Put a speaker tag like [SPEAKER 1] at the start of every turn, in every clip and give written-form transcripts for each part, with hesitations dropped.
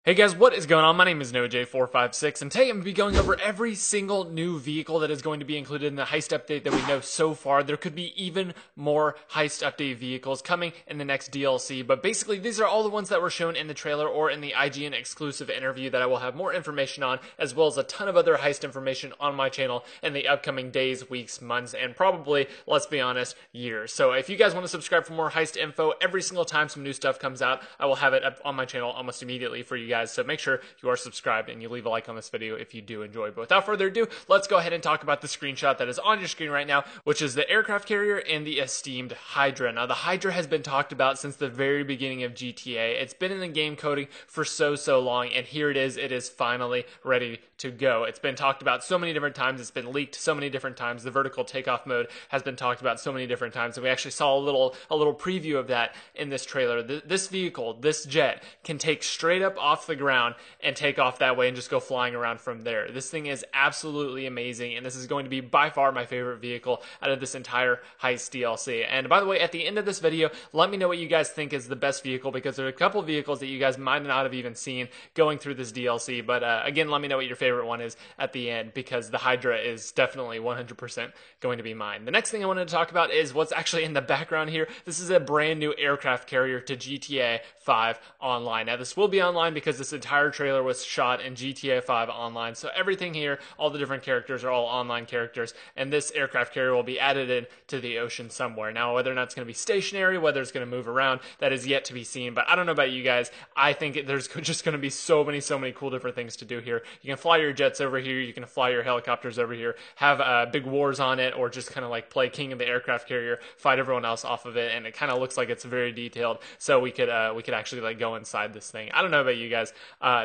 [SPEAKER 1] Hey guys, what is going on? My name is NoJ456, and today I'm going to be going over every single new vehicle that is going to be included in the Heist update that we know so far. There could be even more Heist update vehicles coming in the next DLC, but basically these are all the ones that were shown in the trailer or in the IGN exclusive interview that I will have more information on, as well as a ton of other Heist information on my channel in the upcoming days, weeks, months, and probably, let's be honest, years. So if you guys want to subscribe for more Heist info, every single time some new stuff comes out, I will have it up on my channel almost immediately for you guys. So make sure you are subscribed and you leave a like on this video if you do enjoy. But without further ado, let's go ahead and talk about the screenshot that is on your screen right now, which is the aircraft carrier and the esteemed Hydra. Now, the Hydra has been talked about since the very beginning of GTA. It's been in the game coding for so long, and here it is finally ready to go. It's been talked about so many different times. It's been leaked so many different times. The vertical takeoff mode has been talked about so many different times, and we actually saw a little preview of that in this trailer. This vehicle, this jet, can take straight up off the ground and take off that way and just go flying around from there. This thing is absolutely amazing, and this is going to be by far my favorite vehicle out of this entire Heist DLC. And by the way, at the end of this video, let me know what you guys think is the best vehicle, because there are a couple vehicles that you guys might not have even seen going through this DLC. But again, let me know what your favorite one is at the end, because the Hydra is definitely 100% going to be mine. The next thing I wanted to talk about is what's actually in the background here. This is a brand new aircraft carrier to GTA 5 Online. Now, this will be online because this entire trailer was shot in GTA 5 Online. So everything here, all the different characters are all online characters, and this aircraft carrier will be added into the ocean somewhere. Now, whether or not it's going to be stationary, whether it's going to move around, that is yet to be seen. But I don't know about you guys. I think there's just going to be so many cool different things to do here. You can fly your jets over here. You can fly your helicopters over here. Have big wars on it, or just kind of like play king of the aircraft carrier, fight everyone else off of it. And it kind of looks like it's very detailed. So we could actually like go inside this thing. I don't know about you guys.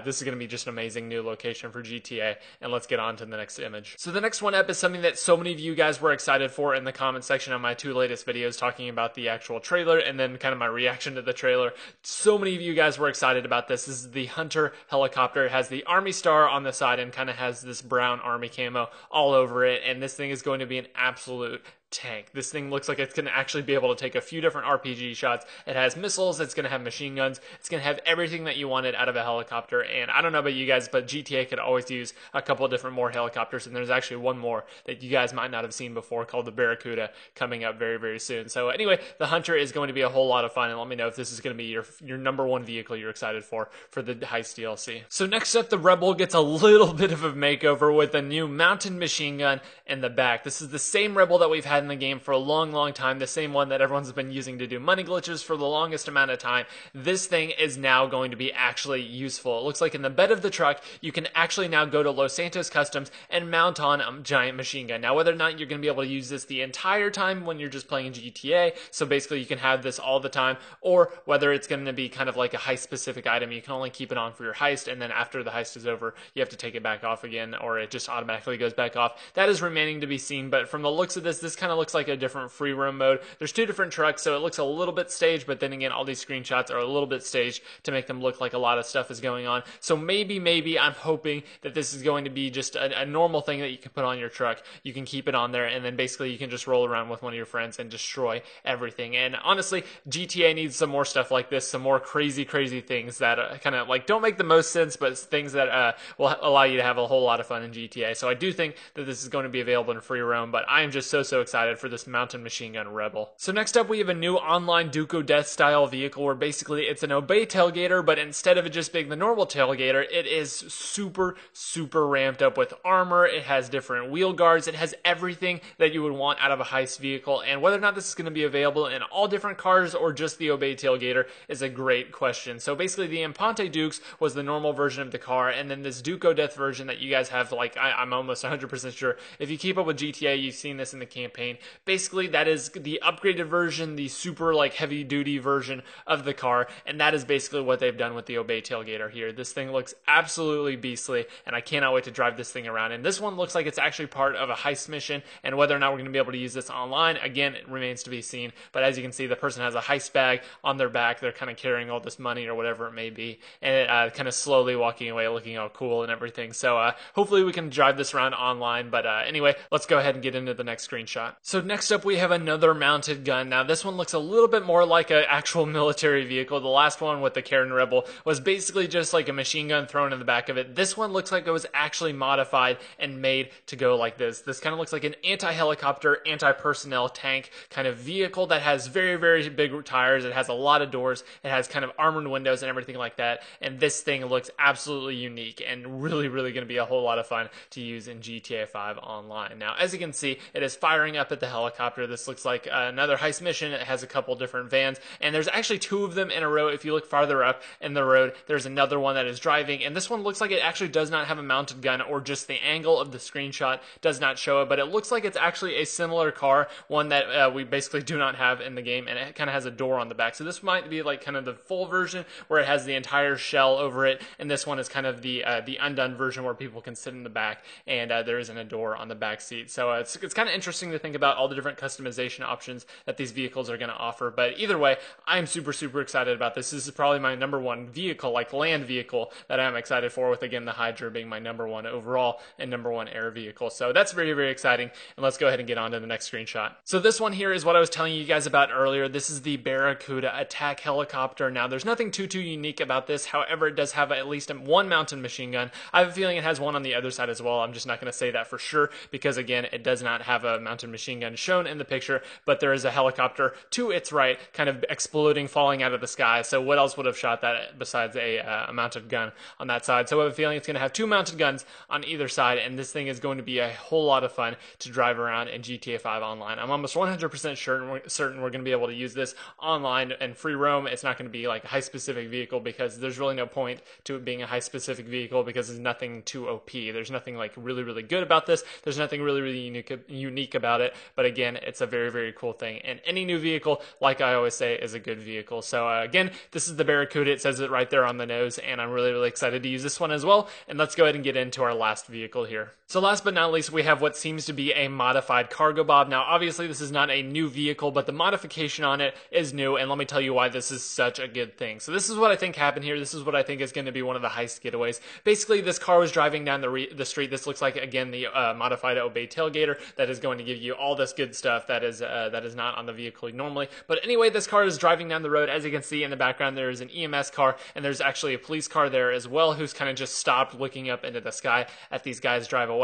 [SPEAKER 1] This is going to be just an amazing new location for GTA, and let's get on to the next image. So the next one up is something that so many of you guys were excited for in the comment section on my two latest videos talking about the actual trailer and then kind of my reaction to the trailer. So many of you guys were excited about this. This is the Hunter helicopter. It has the Army star on the side and kind of has this brown Army camo all over it, and this thing is going to be an absolute tank. This thing looks like it's going to actually be able to take a few different RPG shots. It has missiles, it's going to have machine guns, it's going to have everything that you wanted out of a helicopter. And I don't know about you guys, but GTA could always use a couple of different more helicopters, and there's actually one more that you guys might not have seen before called the Barracuda coming up very soon. So anyway, the Hunter is going to be a whole lot of fun, and let me know if this is going to be your number one vehicle you're excited for the Heist DLC. So next up, the Rebel gets a little bit of a makeover with a new mounted machine gun in the back. This is the same Rebel that we've had in the game for a long time, the same one that everyone's been using to do money glitches for the longest amount of time. This thing is now going to be actually useful. It looks like in the bed of the truck, you can actually now go to Los Santos Customs and mount on a giant machine gun. Now, whether or not you're going to be able to use this the entire time when you're just playing GTA, so basically you can have this all the time, or whether it's going to be kind of like a heist specific item, you can only keep it on for your heist, and then after the heist is over, you have to take it back off again, or it just automatically goes back off. That is remaining to be seen, but from the looks of this kind of looks like a different free roam mode. There's two different trucks, so it looks a little bit staged, but then again, all these screenshots are a little bit staged to make them look like a lot of stuff is going on. So maybe I'm hoping that this is going to be just a normal thing that you can put on your truck. You can keep it on there, and then basically you can just roll around with one of your friends and destroy everything. And honestly, GTA needs some more stuff like this, some more crazy things that kind of like don't make the most sense, but things that will allow you to have a whole lot of fun in GTA. So I do think that this is going to be available in free roam, but I am just so excited for this mountain machine gun Rebel. So next up, we have a new online Duco Death style vehicle where basically it's an Obey tailgater, but instead of it just being the normal tailgater, it is super ramped up with armor. It has different wheel guards. It has everything that you would want out of a heist vehicle, and whether or not this is going to be available in all different cars or just the Obey tailgater is a great question. So basically, the Impante Dukes was the normal version of the car, and then this Duco Death version that you guys have, like I'm almost 100% sure, if you keep up with GTA, you've seen this in the campaign. Basically, that is the upgraded version, the super like heavy duty version of the car, and that is basically what they've done with the Obey tailgater here. This thing looks absolutely beastly, and I cannot wait to drive this thing around. And this one looks like it's actually part of a heist mission, and whether or not we're going to be able to use this online, again, it remains to be seen. But as you can see, the person has a heist bag on their back. They're kind of carrying all this money or whatever it may be, and kind of slowly walking away looking all cool and everything. So hopefully we can drive this around online. But anyway, let's go ahead and get into the next screenshot. So next up we have another mounted gun. Now this one looks a little bit more like an actual military vehicle. The last one with the Karen Rebel was basically just like a machine gun thrown in the back of it. This one looks like it was actually modified and made to go like this. This kind of looks like an anti-helicopter, anti-personnel tank kind of vehicle that has very, very big tires. It has a lot of doors. It has kind of armored windows and everything like that. And this thing looks absolutely unique and really, really going to be a whole lot of fun to use in GTA 5 online. Now, as you can see, it is firing up at the helicopter. This looks like another heist mission. It has a couple different vans, and there's actually two of them in a row. If you look farther up in the road, there's another one that is driving, and this one looks like it actually does not have a mounted gun, or just the angle of the screenshot does not show it, but it looks like it's actually a similar car, one that we basically do not have in the game, and it kind of has a door on the back. So this might be like kind of the full version where it has the entire shell over it, and this one is kind of the undone version where people can sit in the back, and there isn't a door on the back seat. So it's kind of interesting to think about all the different customization options that these vehicles are going to offer. But either way, I'm super, super excited about this. This is probably my number one vehicle, like land vehicle, that I'm excited for, with again the Hydra being my number one overall and number one air vehicle. So that's very, very exciting. And let's go ahead and get on to the next screenshot. So this one here is what I was telling you guys about earlier. This is the Barracuda attack helicopter. Now there's nothing too unique about this. However, it does have at least one mounted machine gun. I have a feeling it has one on the other side as well. I'm just not going to say that for sure because again, it does not have a mounted machine gun shown in the picture, but there is a helicopter to its right kind of exploding, falling out of the sky. So what else would have shot that besides a mounted gun on that side? So I have a feeling it's going to have two mounted guns on either side, and this thing is going to be a whole lot of fun to drive around in GTA 5 online. I'm almost 100% certain we're going to be able to use this online and free roam. It's not going to be like a high specific vehicle because there's really no point to it being a high specific vehicle because there's nothing too OP. There's nothing like really, really good about this. There's nothing really, really unique about it. But again, it's a very, very cool thing. And any new vehicle, like I always say, is a good vehicle. So again, this is the Barracuda. It says it right there on the nose, and I'm really, really excited to use this one as well. And let's go ahead and get into our last vehicle here. So last but not least, we have what seems to be a modified cargo bob. Now, obviously, this is not a new vehicle, but the modification on it is new, and let me tell you why this is such a good thing. So this is what I think happened here. This is what I think is going to be one of the heist getaways. Basically, this car was driving down the street. This looks like, again, the modified Obey tailgater that is going to give you all this good stuff that is not on the vehicle normally. But anyway, this car is driving down the road. As you can see in the background, there is an EMS car, and there's actually a police car there as well who's kind of just stopped looking up into the sky at these guys drive away.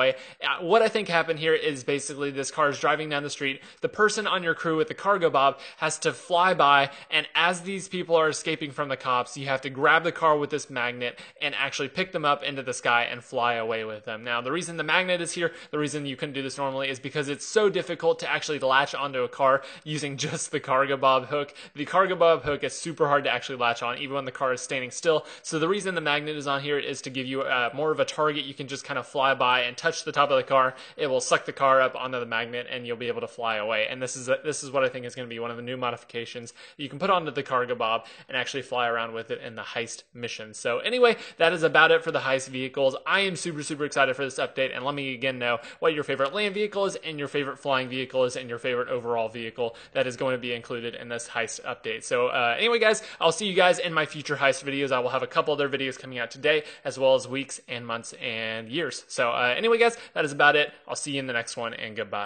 [SPEAKER 1] What I think happened here is basically this car is driving down the street. The person on your crew with the cargo bob has to fly by, and as these people are escaping from the cops, you have to grab the car with this magnet and actually pick them up into the sky and fly away with them. Now, the reason the magnet is here, the reason you couldn't do this normally is because it's so difficult to actually latch onto a car using just the cargo bob hook. The cargo bob hook is super hard to actually latch on, even when the car is standing still. So the reason the magnet is on here is to give you more of a target. You can just kind of fly by and touch the top of the car. It will suck the car up onto the magnet, and you'll be able to fly away. And this is what I think is going to be one of the new modifications you can put onto the cargo bob and actually fly around with it in the heist mission. So anyway, that is about it for the heist vehicles. I am super, super excited for this update, and let me again know what your favorite land vehicle is, and your favorite flying vehicle is, and your favorite overall vehicle that is going to be included in this heist update. So anyway, guys, I'll see you guys in my future heist videos. I will have a couple other videos coming out today, as well as weeks and months and years. So anyway, guys, that is about it. I'll see you in the next one, and goodbye.